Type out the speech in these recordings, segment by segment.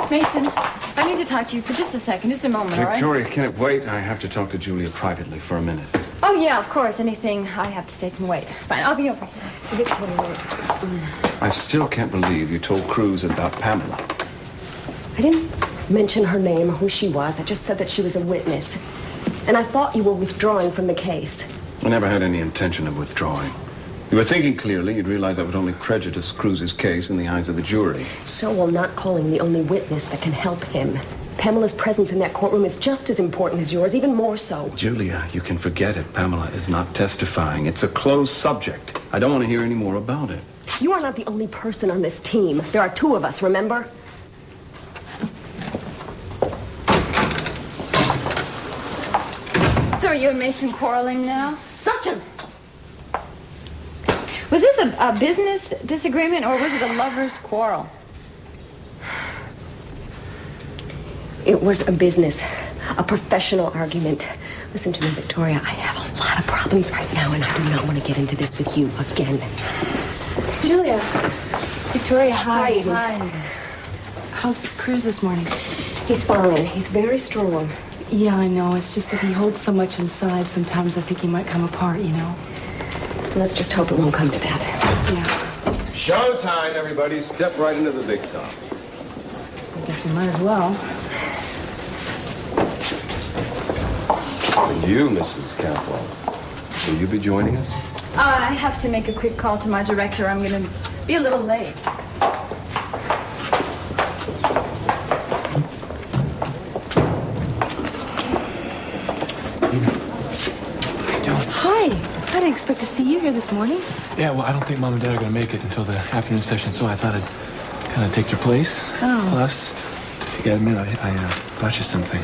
Mason, I need to talk to you for just a second, just a moment, all right? Victoria, can it wait? I have to talk to Julia privately for a minute. Oh, yeah, of course. Anything I have to say can wait. Fine, I'll be over here. Victoria. I still can't believe you told Cruz about Pamela. I didn't mention her name or who she was. I just said that she was a witness. And I thought you were withdrawing from the case. I never had any intention of withdrawing. You were thinking clearly. You'd realize that would only prejudice Cruz's case in the eyes of the jury. So will not calling the only witness that can help him. Pamela's presence in that courtroom is just as important as yours, even more so. Julia, you can forget it. Pamela is not testifying. It's a closed subject. I don't want to hear any more about it. You are not the only person on this team. There are two of us, remember? So are you and Mason quarreling now? Such a... Was this a business disagreement or was it a lover's quarrel? It was a business, a professional argument. Listen to me, Victoria. I have a lot of problems right now, and I do not want to get into this with you again. Julia. Victoria, hi. Hi. How's Cruz this morning? He's fine. He's very strong. Yeah, I know. It's just that he holds so much inside. Sometimes I think he might come apart, you know. Let's just hope it won't come to that. Yeah. Showtime, everybody. Step right into the big top. I guess we might as well. And you, Mrs. Capwell, will you be joining us? I have to make a quick call to my director. I'm going to be a little late. Hi. I didn't expect to see you here this morning. Yeah, well, I don't think Mom and Dad are going to make it until the afternoon session, so I thought I'd kind of take your place. Oh. Plus, you gotta admit, I brought you something.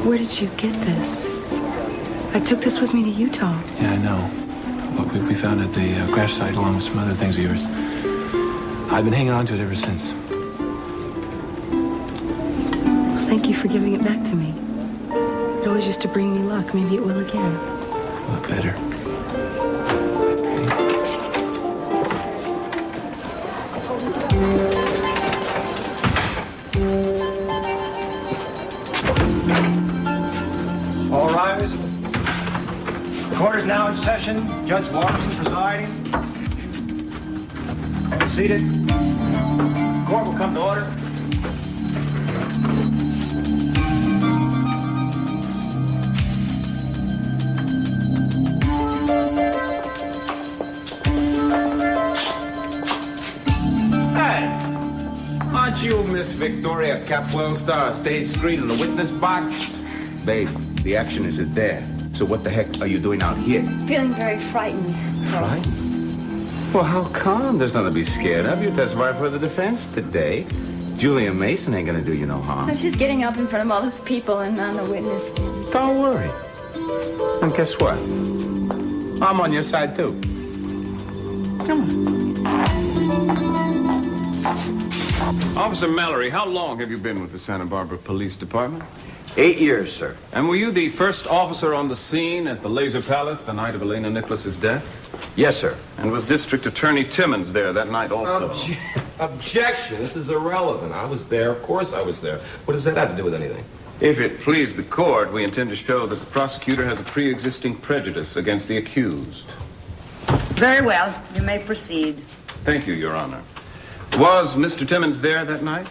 Where did you get this? I took this with me to Utah. Yeah, I know. But we found it at the crash site along with some other things of yours. I've been hanging on to it ever since. Well, thank you for giving it back to me. It always used to bring me luck. Maybe it will again. Look better. All rise. The court is now in session. Judge Washington presiding. All be seated. Court will come to order. Aren't you Miss Victoria Capwell, star stage screen in the witness box? Babe, the action isn't there. So what the heck are you doing out here? Feeling very frightened. Frightened? Well, how come? There's nothing to be scared of. You testified for the defense today. Julia Mason ain't gonna do you no harm. So she's getting up in front of all those people and on the witness stand. Don't worry. And guess what? I'm on your side, too. Come on. Officer Mallaury, how long have you been with the Santa Barbara Police Department? 8 years, sir. And were you the first officer on the scene at the Laser Palace the night of Elena Nicholas's death? Yes, sir. And was District Attorney Timmons there that night also? Objection. This is irrelevant. I was there. Of course I was there. What does that have to do with anything? If it please the court, we intend to show that the prosecutor has a pre-existing prejudice against the accused. Very well. You may proceed. Thank you, Your Honor. Was Mr. Timmons there that night?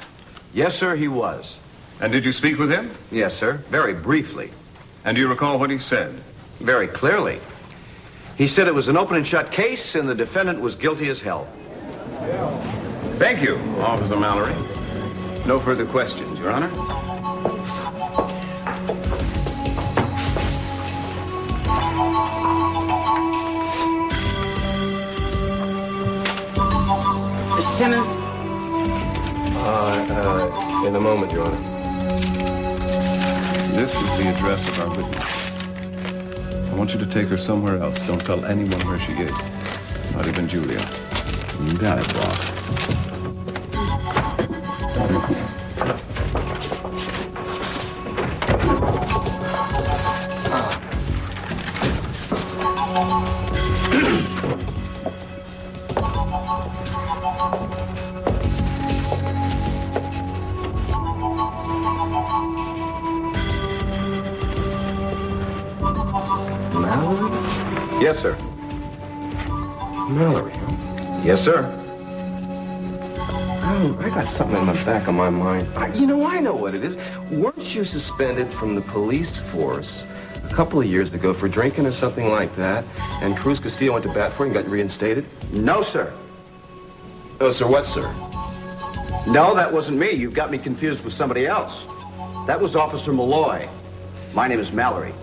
Yes, sir, he was. And did you speak with him? Yes, sir. Very briefly. And do you recall what he said? Very clearly. He said it was an open and shut case and the defendant was guilty as hell. Thank you, Officer Mallaury. No further questions, Your Honor. Mr. Timmons? In a moment, Your Honor. This is the address of our witness. I want you to take her somewhere else. Don't tell anyone where she is. Not even Julia. You got it, boss. Yes, sir. Mallaury. Yes, sir. Oh, I got something in the back of my mind. I know what it is. Weren't you suspended from the police force a couple of years ago for drinking or something like that? And Cruz Castillo went to bat for you and got reinstated? No, sir. Oh, sir, what, sir? No, that wasn't me. You've got me confused with somebody else. That was Officer Malloy. My name is Mallaury.